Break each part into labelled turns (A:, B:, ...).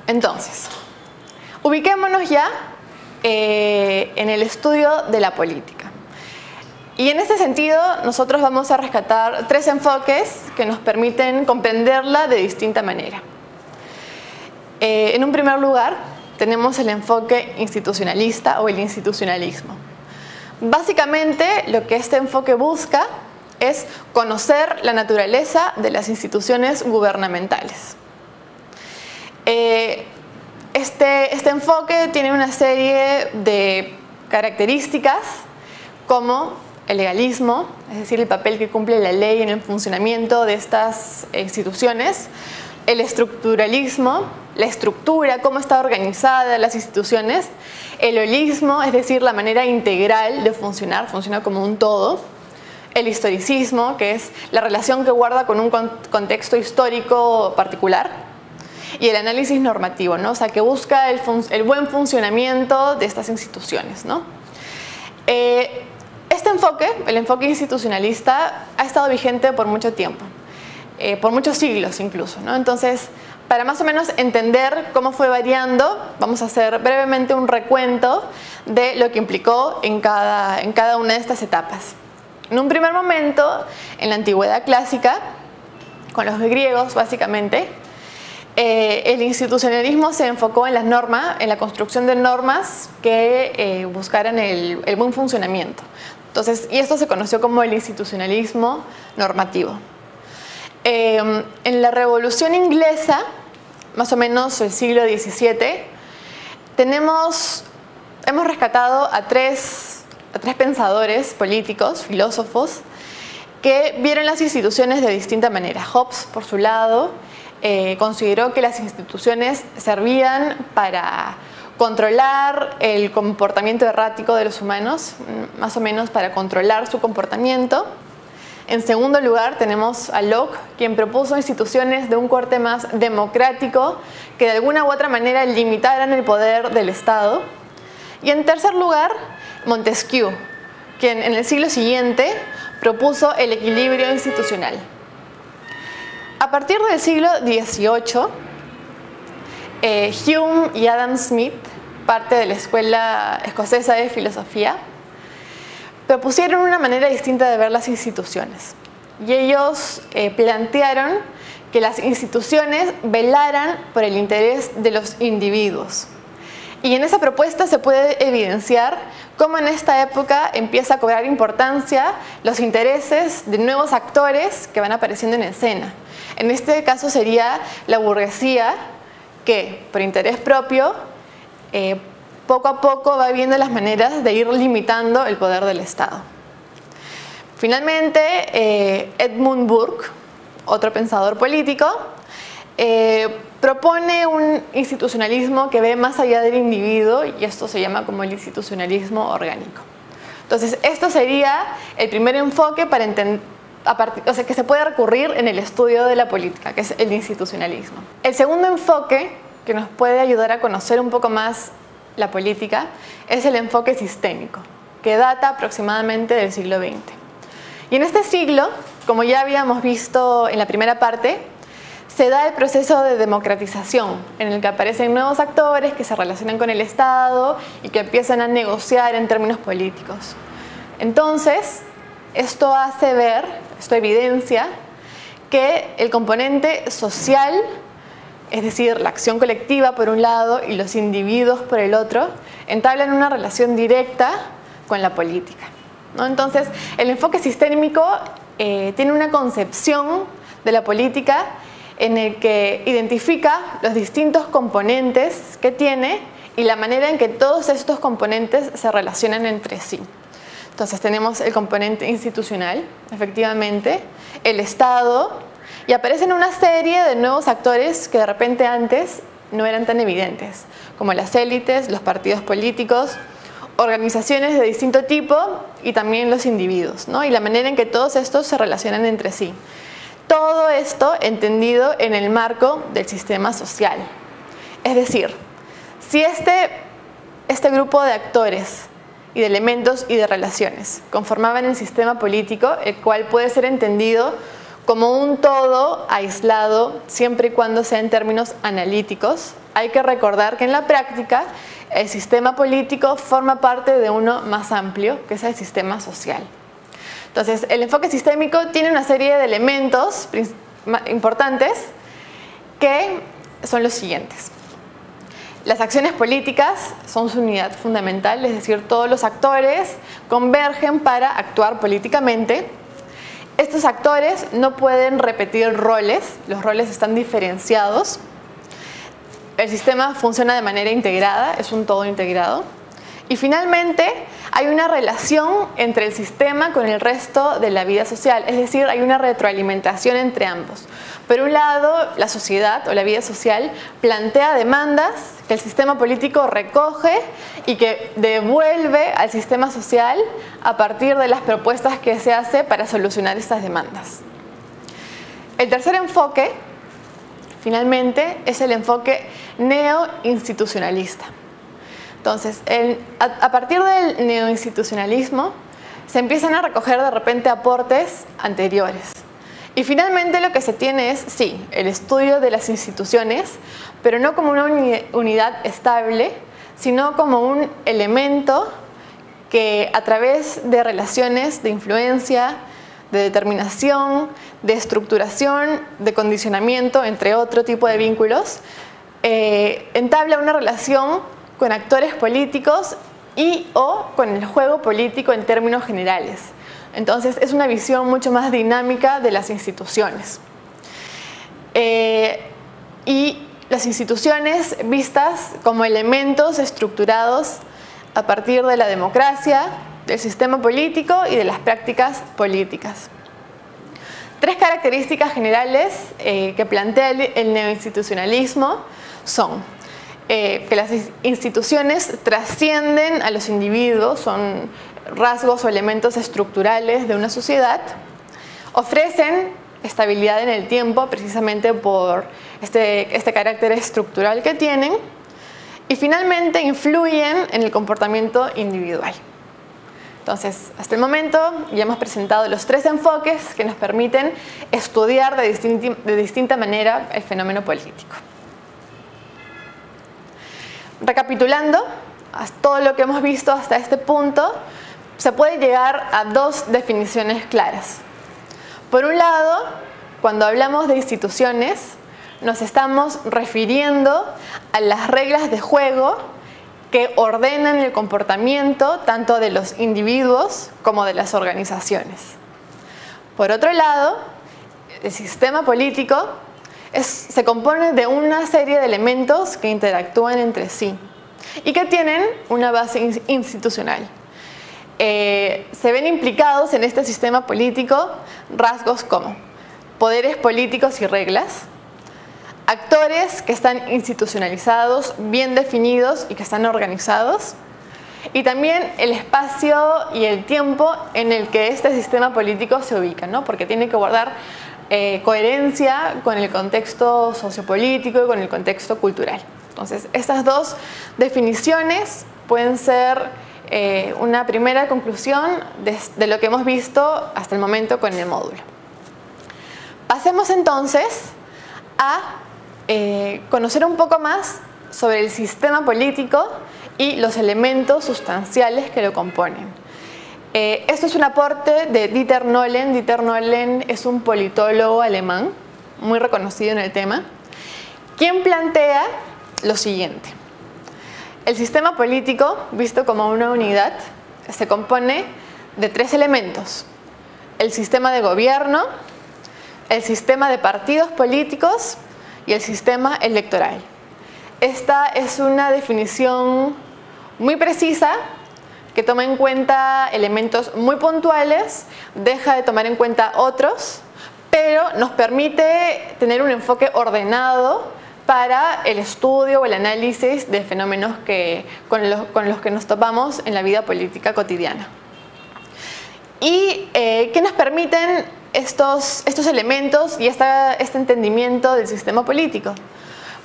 A: Entonces, ubiquémonos ya en el estudio de la política. Y en este sentido, nosotros vamos a rescatar tres enfoques que nos permiten comprenderla de distinta manera. En un primer lugar, tenemos el enfoque institucionalista o el institucionalismo. Básicamente, lo que este enfoque busca es conocer la naturaleza de las instituciones gubernamentales. Este enfoque tiene una serie de características como el legalismo, es decir, el papel que cumple la ley en el funcionamiento de estas instituciones, el estructuralismo, la estructura, cómo está organizada las instituciones, el holismo, es decir, la manera integral de funcionar, funciona como un todo, el historicismo, que es la relación que guarda con un contexto histórico particular, y el análisis normativo, ¿no? O sea, que busca el buen funcionamiento de estas instituciones, ¿no? Este enfoque, el enfoque institucionalista, ha estado vigente por mucho tiempo, por muchos siglos incluso, ¿no? Entonces, para más o menos entender cómo fue variando, vamos a hacer brevemente un recuento de lo que implicó en cada una de estas etapas. En un primer momento, en la antigüedad clásica, con los griegos básicamente, el institucionalismo se enfocó en las normas, en la construcción de normas que buscaran el buen funcionamiento. Entonces, y esto se conoció como el institucionalismo normativo. En la Revolución Inglesa, más o menos el siglo XVII, hemos rescatado a tres pensadores políticos, filósofos, que vieron las instituciones de distinta manera. Hobbes, por su lado, consideró que las instituciones servían para controlar el comportamiento errático de los humanos, más o menos para controlar su comportamiento. En segundo lugar tenemos a Locke, quien propuso instituciones de un corte más democrático que de alguna u otra manera limitaran el poder del Estado. Y en tercer lugar, Montesquieu, quien en el siglo siguiente propuso el equilibrio institucional. A partir del siglo XVIII, Hume y Adam Smith, parte de la Escuela Escocesa de Filosofía, propusieron una manera distinta de ver las instituciones. Y ellos plantearon que las instituciones velaran por el interés de los individuos. Y en esa propuesta se puede evidenciar cómo en esta época empieza a cobrar importancia los intereses de nuevos actores que van apareciendo en escena. En este caso sería la burguesía que, por interés propio, poco a poco va viendo las maneras de ir limitando el poder del Estado. Finalmente, Edmund Burke, otro pensador político, propone un institucionalismo que ve más allá del individuo y esto se llama como el institucionalismo orgánico. Entonces, esto sería el primer enfoque para entender, que se puede recurrir en el estudio de la política, que es el institucionalismo. El segundo enfoque que nos puede ayudar a conocer un poco más la política es el enfoque sistémico, que data aproximadamente del siglo XX. Y en este siglo, como ya habíamos visto en la primera parte, se da el proceso de democratización, en el que aparecen nuevos actores que se relacionan con el Estado y que empiezan a negociar en términos políticos. Entonces, esto evidencia que el componente social, es decir, la acción colectiva por un lado y los individuos por el otro, entablan una relación directa con la política, ¿no? Entonces, el enfoque sistémico tiene una concepción de la política en el que identifica los distintos componentes que tiene y la manera en que todos estos componentes se relacionan entre sí. Entonces tenemos el componente institucional, efectivamente, el Estado, y aparecen una serie de nuevos actores que de repente antes no eran tan evidentes, como las élites, los partidos políticos, organizaciones de distinto tipo y también los individuos, ¿no? Y la manera en que todos estos se relacionan entre sí. Todo esto entendido en el marco del sistema social. Es decir, si este grupo de actores y de elementos y de relaciones conformaban el sistema político, el cual puede ser entendido como un todo aislado siempre y cuando sea en términos analíticos, hay que recordar que en la práctica el sistema político forma parte de uno más amplio, que es el sistema social. Entonces, el enfoque sistémico tiene una serie de elementos importantes que son los siguientes. Las acciones políticas son su unidad fundamental, es decir, todos los actores convergen para actuar políticamente. Estos actores no pueden repetir roles, los roles están diferenciados. El sistema funciona de manera integrada, es un todo integrado. Y finalmente, hay una relación entre el sistema con el resto de la vida social, es decir, hay una retroalimentación entre ambos. Por un lado, la sociedad o la vida social plantea demandas que el sistema político recoge y que devuelve al sistema social a partir de las propuestas que se hace para solucionar estas demandas. El tercer enfoque, finalmente, es el enfoque neoinstitucionalista. Entonces, a partir del neoinstitucionalismo se empiezan a recoger de repente aportes anteriores. Y finalmente lo que se tiene es, sí, el estudio de las instituciones, pero no como una unidad estable, sino como un elemento que a través de relaciones de influencia, de determinación, de estructuración, de condicionamiento, entre otro tipo de vínculos, entabla una relación con actores políticos y o con el juego político en términos generales. Entonces es una visión mucho más dinámica de las instituciones. Y las instituciones vistas como elementos estructurados a partir de la democracia, del sistema político y de las prácticas políticas. Tres características generales que plantea el neoinstitucionalismo son que las instituciones trascienden a los individuos, son rasgos o elementos estructurales de una sociedad, ofrecen estabilidad en el tiempo precisamente por este carácter estructural que tienen y finalmente influyen en el comportamiento individual. Entonces, hasta el momento ya hemos presentado los tres enfoques que nos permiten estudiar de distinta manera el fenómeno político. Recapitulando, todo lo que hemos visto hasta este punto, se puede llegar a dos definiciones claras. Por un lado, cuando hablamos de instituciones, nos estamos refiriendo a las reglas de juego que ordenan el comportamiento tanto de los individuos como de las organizaciones. Por otro lado, el sistema político se compone de una serie de elementos que interactúan entre sí y que tienen una base institucional. Se ven implicados en este sistema político rasgos como poderes políticos y reglas, actores que están institucionalizados, bien definidos y que están organizados, y también el espacio y el tiempo en el que este sistema político se ubica, ¿no? Porque tiene que guardar coherencia con el contexto sociopolítico y con el contexto cultural. Entonces, estas dos definiciones pueden ser una primera conclusión de lo que hemos visto hasta el momento con el módulo. Pasemos entonces a conocer un poco más sobre el sistema político y los elementos sustanciales que lo componen. Esto es un aporte de Dieter Nolen. Dieter Nolen es un politólogo alemán muy reconocido en el tema, quien plantea lo siguiente. El sistema político, visto como una unidad, se compone de tres elementos: el sistema de gobierno, el sistema de partidos políticos y el sistema electoral. Esta es una definición muy precisa que toma en cuenta elementos muy puntuales, deja de tomar en cuenta otros, pero nos permite tener un enfoque ordenado para el estudio o el análisis de fenómenos con los que nos topamos en la vida política cotidiana. ¿Y qué nos permiten estos elementos y este entendimiento del sistema político?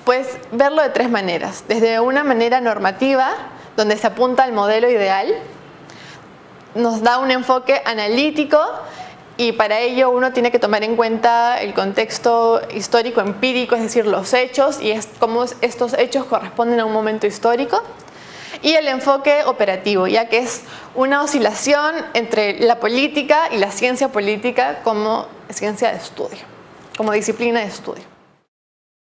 A: Pues verlo de tres maneras. Desde una manera normativa, donde se apunta al modelo ideal, nos da un enfoque analítico y para ello uno tiene que tomar en cuenta el contexto histórico empírico, es decir, los hechos y cómo estos hechos corresponden a un momento histórico. Y el enfoque operativo, ya que es una oscilación entre la política y la ciencia política como ciencia de estudio, como disciplina de estudio.